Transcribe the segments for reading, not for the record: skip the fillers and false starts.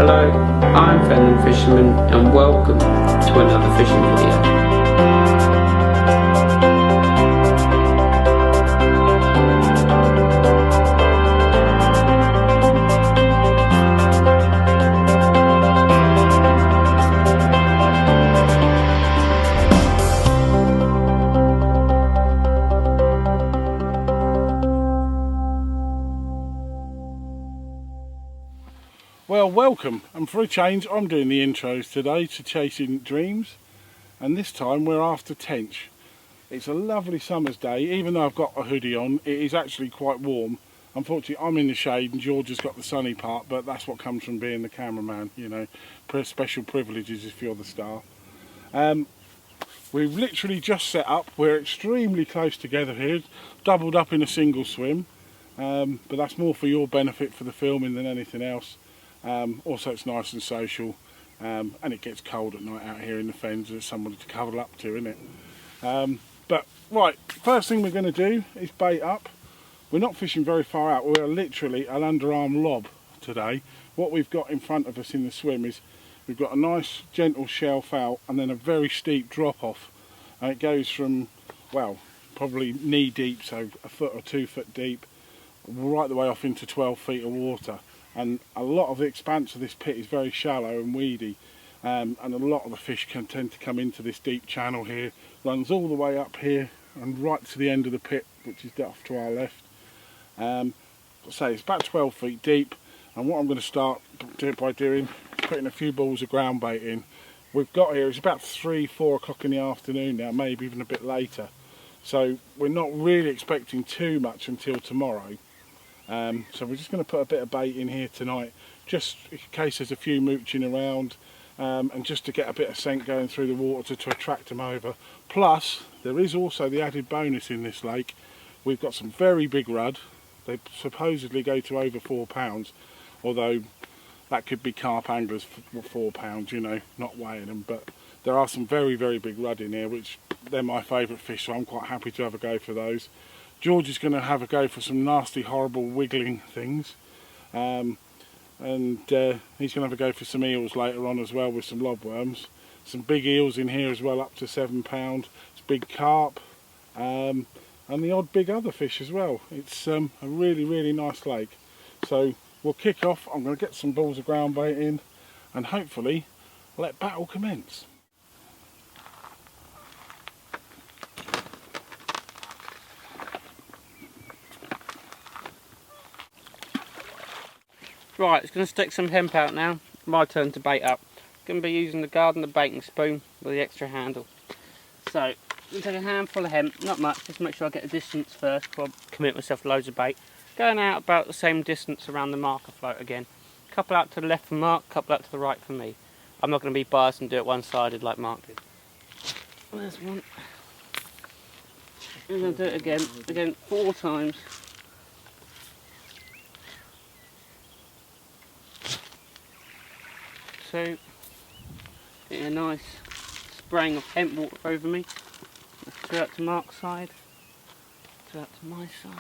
Hello, I'm Fenland Fisherman and welcome to another fishing video. Well, welcome, and for a change I'm doing the intros today to Chasing Dreams, and this time we're after tench. It's a lovely summer's day. Even though I've got a hoodie on, it is actually quite warm. Unfortunately I'm in the shade and George has got the sunny part, but that's what comes from being the cameraman, you know, special privileges if you're the star. We've literally just set up. We're extremely close together here, doubled up in a single swim, but that's more for your benefit for the filming than anything else. Also it's nice and social, and it gets cold at night out here in the fens. There's somebody to cuddle up to, isn't it? But right, first thing we're going to do is bait up. We're not fishing very far out. We're literally an underarm lob today. What we've got in front of us in the swim is we've got a nice gentle shelf out and then a very steep drop off, and it goes from, well, probably knee deep, so a foot or 2 foot deep, right the way off into 12 feet of water. And a lot of the expanse of this pit is very shallow and weedy, and a lot of the fish can tend to come into this deep channel here. Runs all the way up here and right to the end of the pit, which is off to our left. So it's about 12 feet deep, and what I'm going to start by doing is putting a few balls of ground bait in. We've got here, it's about 3-4 o'clock in the afternoon now, maybe even a bit later, so we're not really expecting too much until tomorrow. So we're just going to put a bit of bait in here tonight, just in case there's a few mooching around, and just to get a bit of scent going through the water to attract them over. Plus there is also the added bonus in this lake. We've got some very big rudd. They supposedly go to over 4 pounds, although that could be carp anglers for 4 pounds, you know, not weighing them. But there are some very big rudd in here, which they're my favourite fish, so I'm quite happy to have a go for those. George is going to have a go for some nasty, horrible wiggling things, and he's going to have a go for some eels later on as well, with some lobworms. Some big eels in here as well, up to 7 pound. It's big carp, and the odd big other fish as well. It's a really nice lake. So we'll kick off. I'm going to get some balls of ground bait in, and hopefully let battle commence. Right, it's going to stick some hemp out now. My turn to bait up. Going to be using the Gardener baiting spoon with the extra handle. So, I'm going to take a handful of hemp, not much, just to make sure I get a distance first before I commit myself to loads of bait. Going out about the same distance around the marker float again. Couple out to the left for Mark, couple out to the right for me. I'm not going to be biased and do it one-sided like Mark did. There's one. I'm going to do it again 4 times. So, getting a nice spraying of hemp water over me. 2 out to Mark's side, 2 out to my side.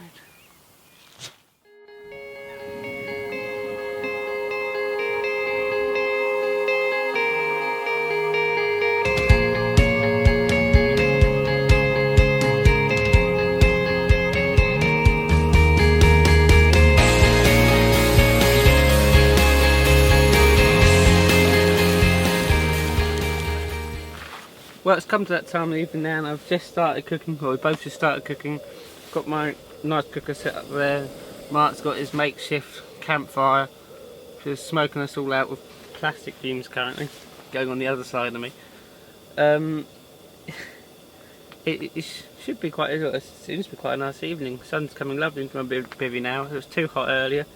Well, it's come to that time of evening now, and I've just started cooking, or we both just started cooking. Got my nice cooker set up there. Mark's got his makeshift campfire, which is smoking us all out with plastic fumes currently, going on the other side of me. It should be quite, it seems to be quite a nice evening. The sun's coming lovely into my bivvy now. It was too hot earlier.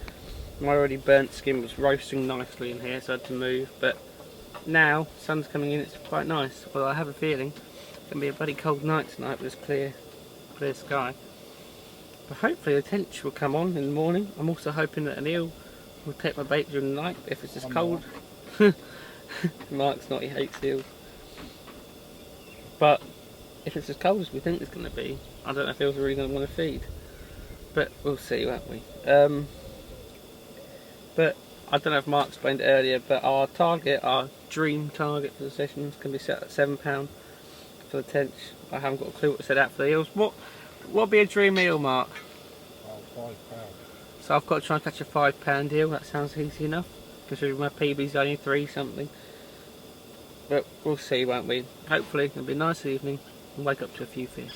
My already burnt skin was roasting nicely in here, so I had to move. But now, sun's coming in, it's quite nice. Well, I have a feeling it's going to be a bloody cold night tonight with this clear sky. But hopefully the tench will come on in the morning. I'm also hoping that an eel will take my bait during the night if it's just cold. Mark's not, he hates eels. But if it's as cold as we think it's going to be, I don't know if eels are really going to want to feed. But we'll see, won't we? But I don't know if Mark explained it earlier, but our dream target for the sessions can be set at £7 for the tench. I haven't got a clue what to set out for the eels. What would be a dream eel, Mark? £5. So I've got to try and catch a £5 eel. That sounds easy enough, considering my PB's only 3 something. But we'll see, won't we? Hopefully it'll be a nice evening and wake up to a few fish.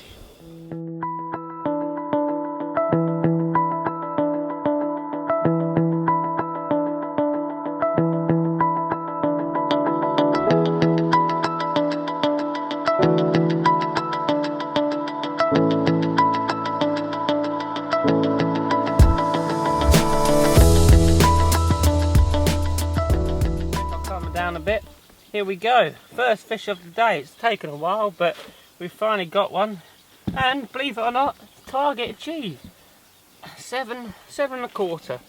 Down a bit. Here we go. First fish of the day. It's taken a while, but we've finally got one. And believe it or not, target achieved. 7.25.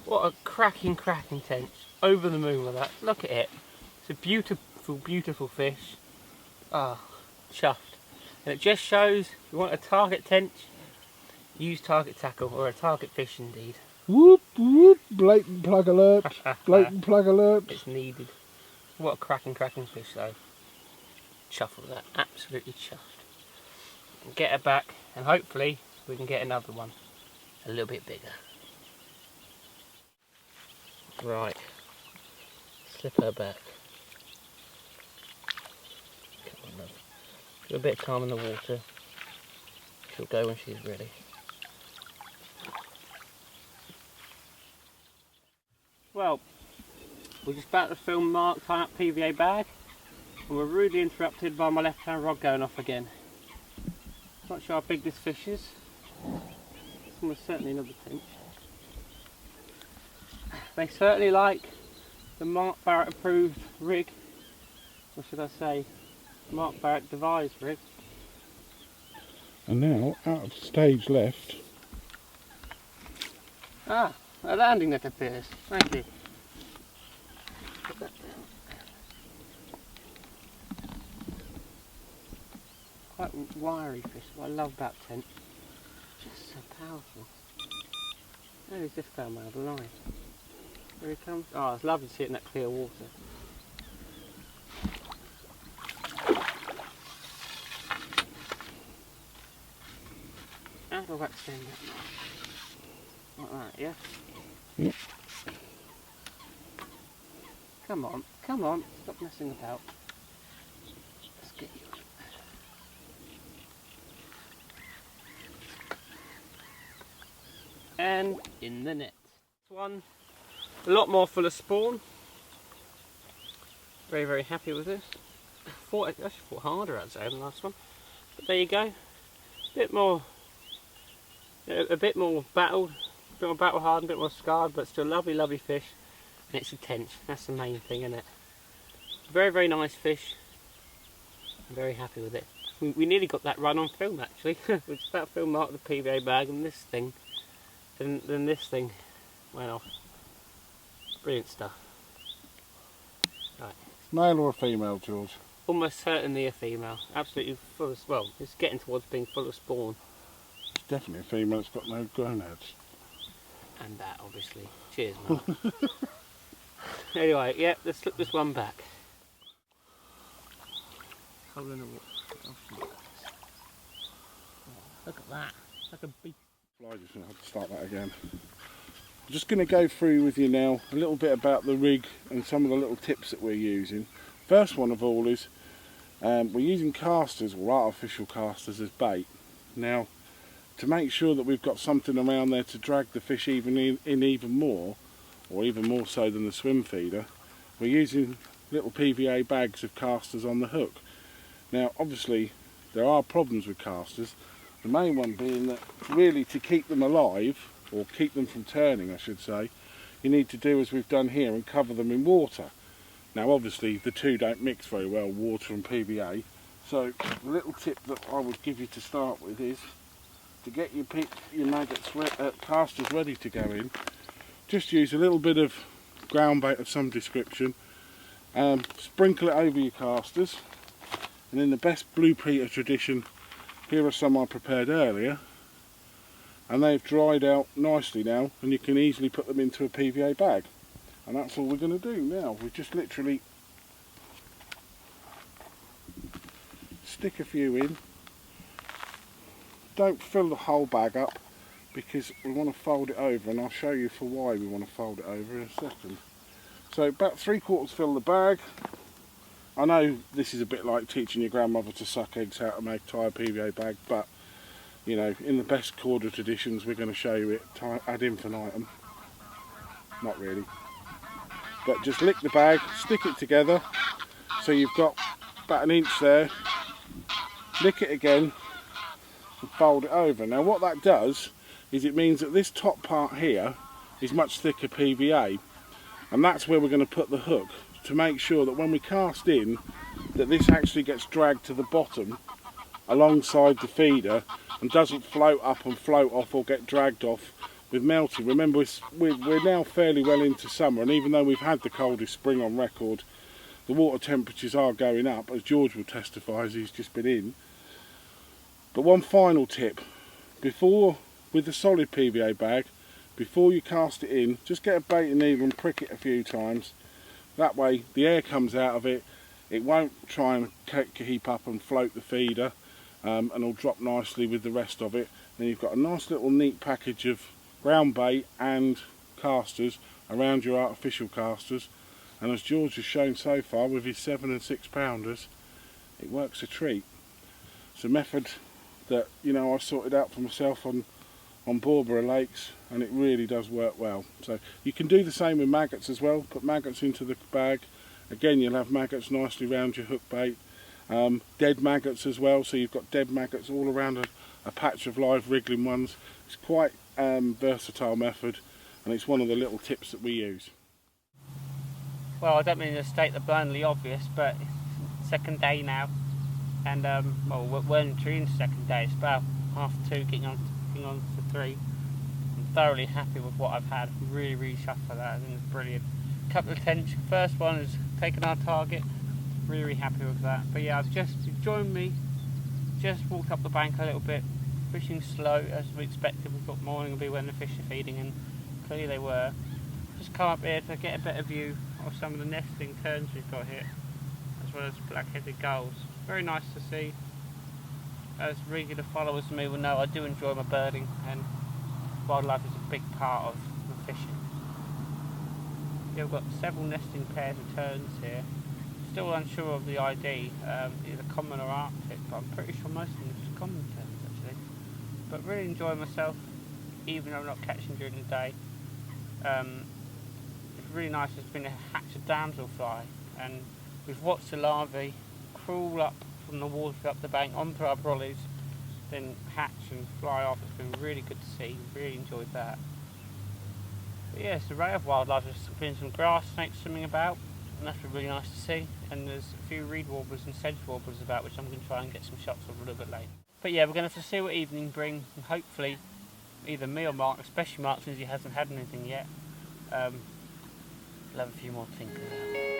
What a cracking tench. Over the moon with that. Look at it. It's a beautiful fish. Ah, chuffed. And it just shows if you want a target tench, use target tackle or a target fish indeed. Whoop whoop! Blatant plug alert! Blatant plug alert! It's needed. What a cracking fish though. Chuffed with that, absolutely chuffed. Get her back and hopefully we can get another one. A little bit bigger. Right. Slip her back. Come on, love. Give her a bit of time in the water. She'll go when she's ready. Well, we're just about to film Mark tying up PVA bag and we're rudely interrupted by my left hand rod going off again. Not sure how big this fish is. It's almost certainly another tench. They certainly like the Mark Barrett approved rig, or should I say Mark Barrett devised rig. And now, out of stage left. Ah, a landing net appears. Thank you. Put that down. Quite wiry fish. What I love about tench. Just so powerful. How does this come out of the line? Here he comes. Oh, it's lovely to see it in that clear water. How do I extend that? Like that, yeah? Yep. Come on, stop messing about. Let's get you. And in the net. This one, a lot more full of spawn. Very happy with this. I actually fought harder, I'd say, than the last one. But there you go. A bit more battled, a bit more battle hardened, a bit more scarred, but still lovely fish. And it's a tench. That's the main thing, isn't it? Very nice fish. I'm very happy with it. We nearly got that run on film actually. We just about film marked the PVA bag and this thing. Then this thing went off. Brilliant stuff. Right. Male or a female, George? Almost certainly a female. Absolutely full of, well, it's getting towards being full of spawn. It's definitely a female, it's got no gonads. And that obviously. Cheers, Mark. Anyway, yeah, let's slip this one back. Hole in the water. Look at that. It's like a big... I just have to start that again. I'm just going to go through with you now a little bit about the rig and some of the little tips that we're using. First one of all is we're using casters or artificial casters as bait. Now, to make sure that we've got something around there to drag the fish in even more, or even more so than the swim feeder, we're using little PVA bags of casters on the hook. Now obviously there are problems with casters, the main one being that really to keep them alive, or keep them from turning I should say, you need to do as we've done here and cover them in water. Now obviously the two don't mix very well, water and PVA, so the little tip that I would give you to start with is to get your casters ready to go in. Just use a little bit of ground bait of some description, sprinkle it over your casters, and in the best Blue Peter tradition, here are some I prepared earlier, and they've dried out nicely now and you can easily put them into a PVA bag. And that's all we're going to do now. We just literally stick a few in. Don't fill the whole bag up because we want to fold it over, and I'll show you for why we want to fold it over in a second. So about 3/4 fill the bag. I know this is a bit like teaching your grandmother to suck eggs how to make tie a PVA bag, but you know, in the best corded traditions we're going to show you it ad infinitum. Not really. But just lick the bag, stick it together, so you've got about an inch there, lick it again and fold it over. Now what that does is it means that this top part here is much thicker PVA, and that's where we're going to put the hook to make sure that when we cast in that this actually gets dragged to the bottom alongside the feeder and doesn't float up and float off or get dragged off with melting. Remember, we're now fairly well into summer, and even though we've had the coldest spring on record, the water temperatures are going up, as George will testify as he's just been in. But one final tip, with the solid PVA bag, before you cast it in, just get a baiting needle and prick it a few times. That way the air comes out of it, it won't try and keep up and float the feeder, and it'll drop nicely with the rest of it. Then you've got a nice little neat package of ground bait and casters around your artificial casters, and as George has shown so far with his 7 and 6 pounders, it works a treat. It's a method that, you know, I sorted out for myself on Barbara lakes, and it really does work well. So you can do the same with maggots as well. Put maggots into the bag. Again, you'll have maggots nicely around your hook bait. Dead maggots as well, so you've got dead maggots all around a patch of live wriggling ones. It's quite versatile method, and it's one of the little tips that we use. Well, I don't mean to state the blandly obvious, but it's second day now, and well, we're entering the second day. It's about 2:30, getting on to 3. I'm thoroughly happy with what I've had. Really chuffed for that. I think it's brilliant. Couple of tench. First one is taking our target. Really happy with that. But yeah, you've joined me. Just walked up the bank a little bit. Fishing slow as we expected. We thought morning would be when the fish are feeding, and clearly they were. Just come up here to get a better view of some of the nesting terns we've got here, as well as black-headed gulls. Very nice to see. As regular followers of me will know, I do enjoy my birding, and wildlife is a big part of my fishing. Yeah, we've got several nesting pairs of terns here. Still unsure of the ID, either common or Arctic, but I'm pretty sure most of them are just common terns actually. But really enjoying myself, even though I'm not catching during the day. It's really nice. There's been a hatch of damselfly, and we've watched the larvae crawl up from the water up the bank onto our brollies, then hatch and fly off. It's been really good to see. Really enjoyed that. But yeah, it's an array of wildlife. There's been some grass snakes swimming about, and that's been really nice to see. And there's a few reed warblers and sedge warblers about, which I'm going to try and get some shots of a little bit later. But yeah, we're going to have to see what evening brings, and hopefully either me or Mark, especially Mark since he hasn't had anything yet, we'll have a few more thinkers out.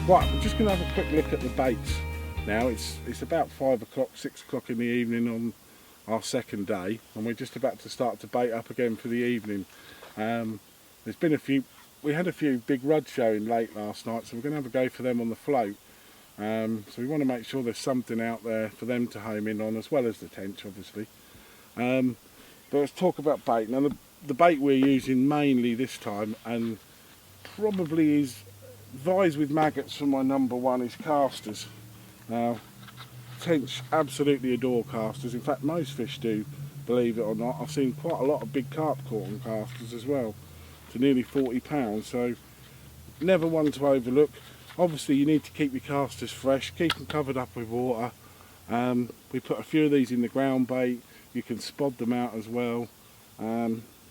Right, we're just going to have a quick look at the baits now. It's about 5 o'clock, 6 o'clock in the evening on our second day, and we're just about to start to bait up again for the evening. There's been we had a few big ruds showing late last night, so we're going to have a go for them on the float. So we want to make sure there's something out there for them to home in on, as well as the tench obviously. But let's talk about bait. Now the bait we're using mainly this time, and probably is Vies with maggots for my number one, is casters. Now, tench absolutely adore casters. In fact, most fish do, believe it or not. I've seen quite a lot of big carp caught on casters as well, to nearly 40 pounds. So never one to overlook. Obviously you need to keep your casters fresh, keep them covered up with water. We put a few of these in the ground bait, you can spod them out as well.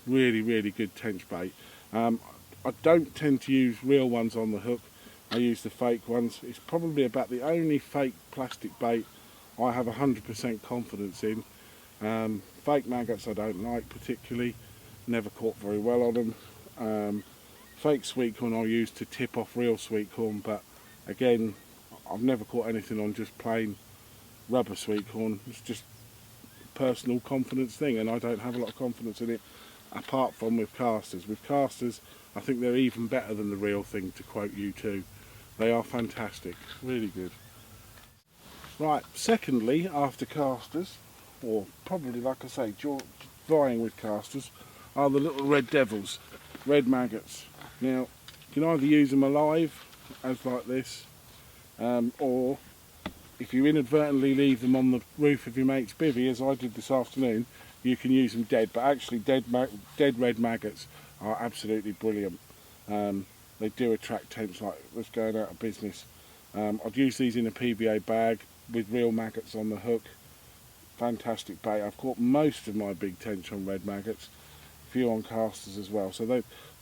Really good tench bait. I don't tend to use real ones on the hook, I use the fake ones. It's probably about the only fake plastic bait I have 100% confidence in. Fake maggots I don't like particularly, never caught very well on them. Fake sweet corn I'll use to tip off real sweet corn, but again I've never caught anything on just plain rubber sweet corn. It's just a personal confidence thing, and I don't have a lot of confidence in it apart from with casters. With casters I think they're even better than the real thing, to quote you too. They are fantastic, really good. Right, secondly, after casters, or probably like I say, vying with casters, are the little red devils, red maggots. Now, you can either use them alive, as like this, or if you inadvertently leave them on the roof of your mate's bivvy, as I did this afternoon, you can use them dead. But actually, dead red maggots are absolutely brilliant. They do attract tench like that's going out of business. I'd use these in a PVA bag with real maggots on the hook. Fantastic bait. I've caught most of my big tench on red maggots, a few on casters as well. So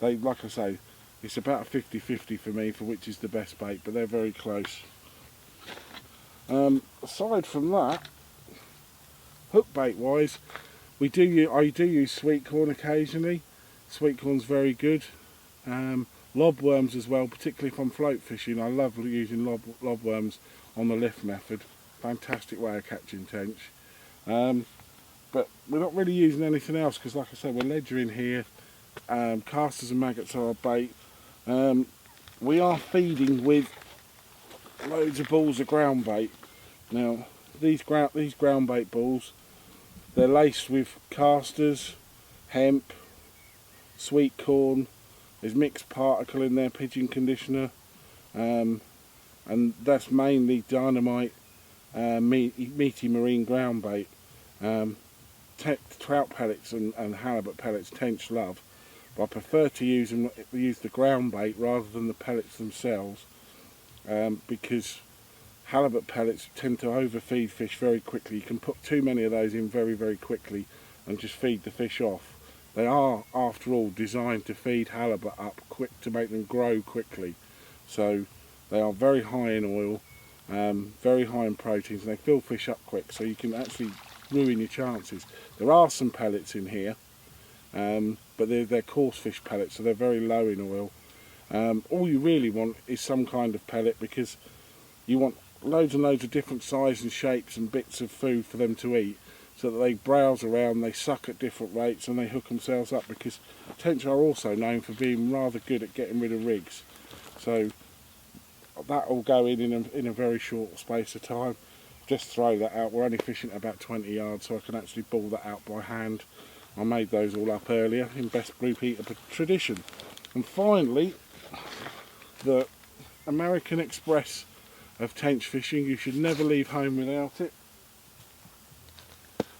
they like I say, it's about a 50-50 for me for which is the best bait, but they're very close. Aside from that, hook bait wise, I do use sweet corn occasionally. Sweet corn's very good. Lobworms as well, particularly if I'm float fishing. I love using lobworms on the lift method. Fantastic way of catching tench. But we're not really using anything else because, like I said, we're ledgering here. Casters and maggots are our bait. We are feeding with loads of balls of ground bait. Now, these ground bait balls, they're laced with casters, hemp, sweet corn. There's mixed particle in there, pigeon conditioner, and that's mainly dynamite, meaty marine ground bait. Trout pellets and halibut pellets tench love, but I prefer to use the ground bait rather than the pellets themselves, because halibut pellets tend to overfeed fish very quickly. You can put too many of those in very quickly and just feed the fish off. They are, after all, designed to feed halibut up quick, to make them grow quickly. So they are very high in oil, very high in proteins, and they fill fish up quick, so you can actually ruin your chances. There are some pellets in here, but they're coarse fish pellets, so they're very low in oil. All you really want is some kind of pellet, because you want loads and loads of different sizes and shapes and bits of food for them to eat, so that they browse around, they suck at different rates, and they hook themselves up, because tench are also known for being rather good at getting rid of rigs. So that will go in a very short space of time. Just throw that out. We're only fishing at about 20 yards, so I can actually ball that out by hand. I made those all up earlier in best Blue Peter tradition. And finally, the American Express of tench fishing. You should never leave home without it.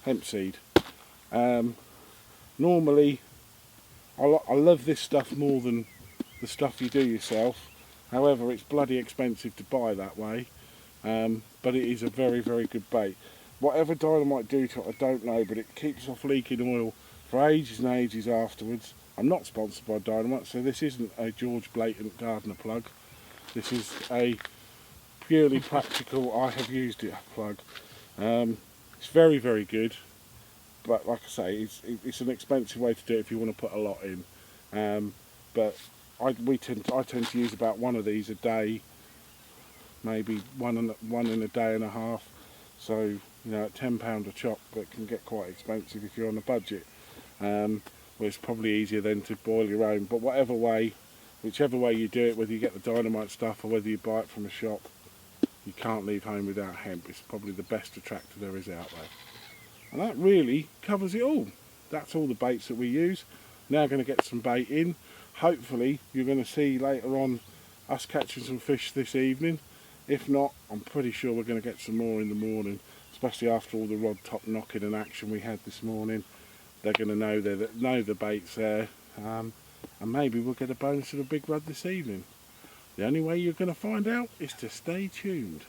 Hemp seed. Normally, I love this stuff more than the stuff you do yourself. However, it's bloody expensive to buy that way, but it is a very good bait. Whatever dynamite do to it, I don't know, but it keeps off leaking oil for ages and ages afterwards. I'm not sponsored by Dynamite, so this isn't a George Blatant gardener plug. This is a purely practical, I have used it plug. It's very good, but like I say, it's an expensive way to do it if you want to put a lot in. But I tend to use about one of these a day, maybe one in a day and a half. So, you know, at £10 a chop, that can get quite expensive if you're on a budget. Well, it's probably easier then to boil your own. But whichever way you do it, whether you get the dynamite stuff or whether you buy it from a shop, you can't leave home without hemp. It's probably the best attractor there is out there. And that really covers it all. That's all the baits that we use. Now going to get some bait in. Hopefully you're going to see later on us catching some fish this evening. If not, I'm pretty sure we're going to get some more in the morning, especially after all the rod top knocking and action we had this morning. They're going to know the bait's there, and maybe we'll get a bonus of a big rod this evening. The only way you're going to find out is to stay tuned.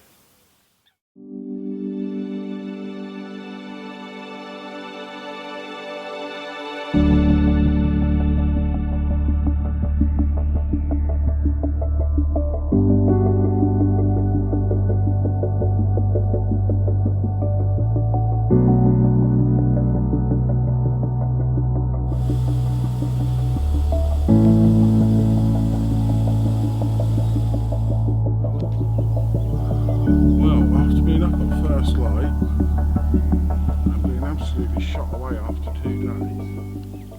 Absolutely shot away after 2 days.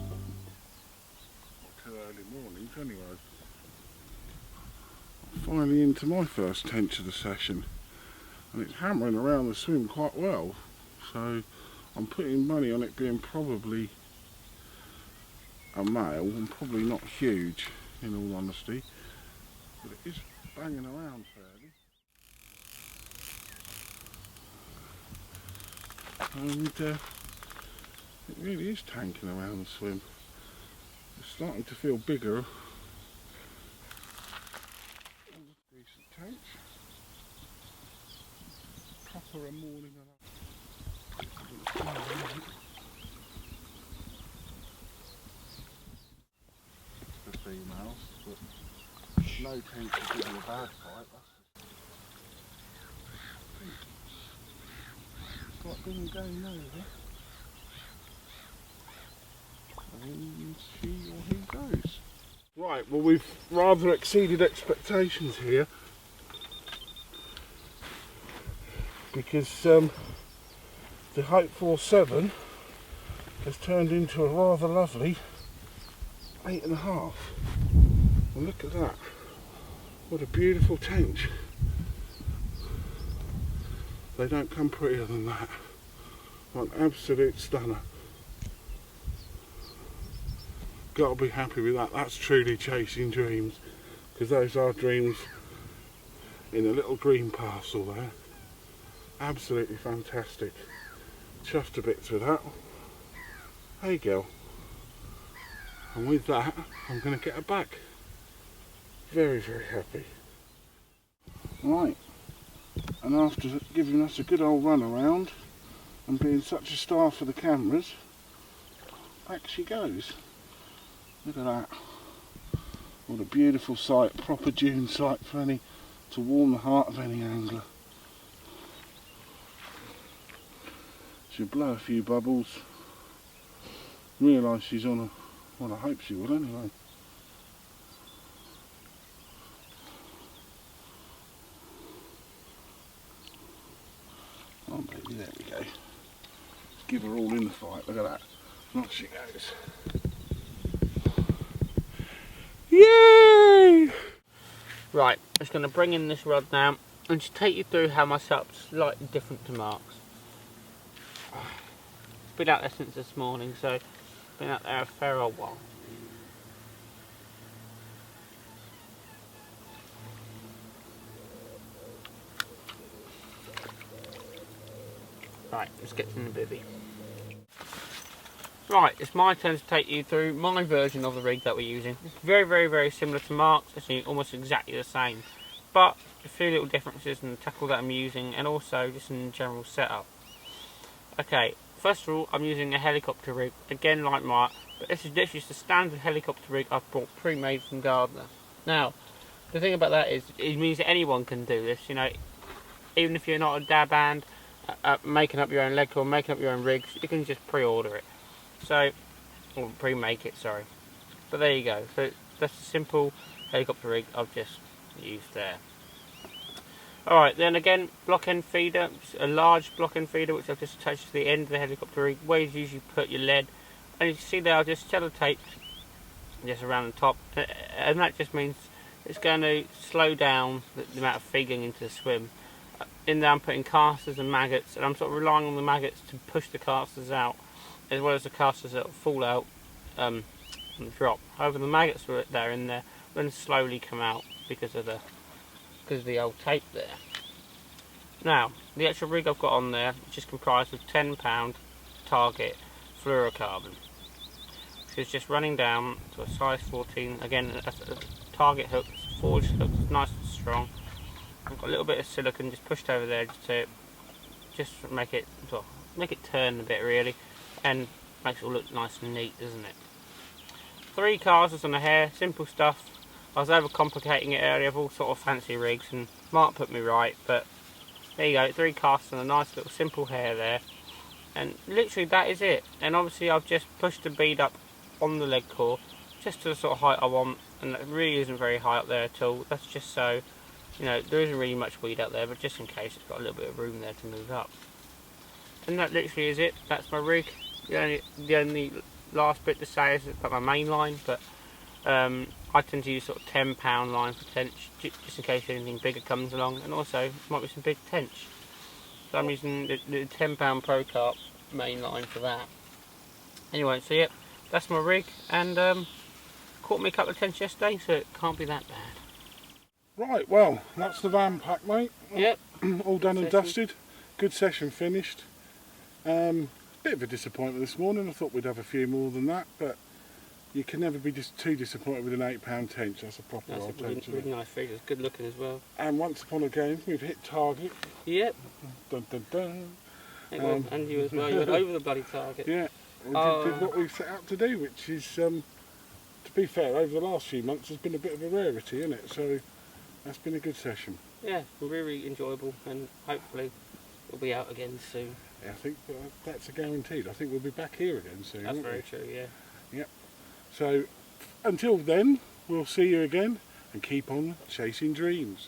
Too early mornings anyway. I'm finally into my first tench of the session, and it's hammering around the swim quite well, so I'm putting money on it being probably a male and probably not huge in all honesty, but it is banging around fairly. And it really is tanking around the swim. It's starting to feel bigger. Decent tench. Proper a morning of the females, but no tench is giving a bad fight. It's like being going over. And she or he goes. Right, well we've rather exceeded expectations here, because the hopeful 7 has turned into a rather lovely 8.5. And look at that, what a beautiful tench. They don't come prettier than that. An absolute stunner. Got to be happy with that. That's truly chasing dreams, because those are dreams in a little green parcel there. Absolutely fantastic. Chuffed to bits with that. Hey girl. And with that, I'm going to get her back. Very, very happy. Right, and after giving us a good old run around and being such a star for the cameras, back she goes. Look at that. What a beautiful sight, proper dune sight for any, to warm the heart of any angler. She'll blow a few bubbles, realise she's on a, well I hope she will anyway. Oh baby, there we go. Let's give her all in the fight, look at that. Off she goes. Yay! Right, I'm just going to bring in this rod now and just take you through how my setup's slightly different to Mark's. It's been out there since this morning, so it's been out there a fair old while. Right, let's get in the bivvy. Right, it's my turn to take you through my version of the rig that we're using. It's very, very, very similar to Mark's, actually almost exactly the same, but a few little differences in the tackle that I'm using and also just in the general setup. Okay, first of all, I'm using a helicopter rig, again like Mark, but this is literally just a standard helicopter rig I've bought pre-made from Gardner. Now, the thing about that is, it means that anyone can do this, you know, even if you're not a dab hand, making up your own leg or making up your own rigs, you can just pre-order it. So, or pre-make it, sorry. But there you go. So that's a simple helicopter rig I've just used there. Alright, then again, block end feeder, a large block end feeder which I've just attached to the end of the helicopter rig, where you usually put your lead. And you can see there I've just sellotaped just around the top, and that just means it's going to slow down the amount of feed going into the swim. In there I'm putting casters and maggots, and I'm sort of relying on the maggots to push the casters out, as well as the casters that will fall out and drop. However, the maggots that are in there will then slowly come out because of the old tape there. Now, the actual rig I've got on there is just comprised of £10 target fluorocarbon. So it's just running down to a size 14. Again, a target hook, forged hook, nice and strong. I've got a little bit of silicone just pushed over there just make it turn a bit really, and makes it all look nice and neat, doesn't it? 3 casters on a hair, simple stuff. I was overcomplicating it earlier. I've all sort of fancy rigs, and Mark put me right, but there you go, 3 casters on a nice little simple hair there, and literally that is it. And obviously I've just pushed the bead up on the leg core just to the sort of height I want, and it really isn't very high up there at all. That's just so, you know, there isn't really much weed out there, but just in case it's got a little bit of room there to move up. And that literally is it. That's my rig. The only last bit to say is about my main line, but I tend to use sort of £10 line for tench, just in case anything bigger comes along, and also might be some big tench. So I'm using the £10 Pro Carp main line for that. Anyway, so yep, that's my rig, and caught me a couple of tench yesterday, so it can't be that bad. Right, well, that's the van pack, mate. Yep. All done and dusted. Good session finished. Bit of a disappointment this morning. I thought we'd have a few more than that, but you can never be just too disappointed with an £8 tench. That's a proper old tench. Really nice figure. It's good looking as well. And once upon a game, we've hit target. Yep. Dun dun dun. And you as well. You went over the bloody target. Yeah. We did what we set out to do, which is, to be fair, over the last few months has been a bit of a rarity, isn't it? So that's been a good session. Yeah, really enjoyable, and hopefully we'll be out again soon. Yeah, I think that's a guaranteed. I think we'll be back here again soon. That's very true, yeah. Yep. So until then, we'll see you again, and keep on chasing dreams.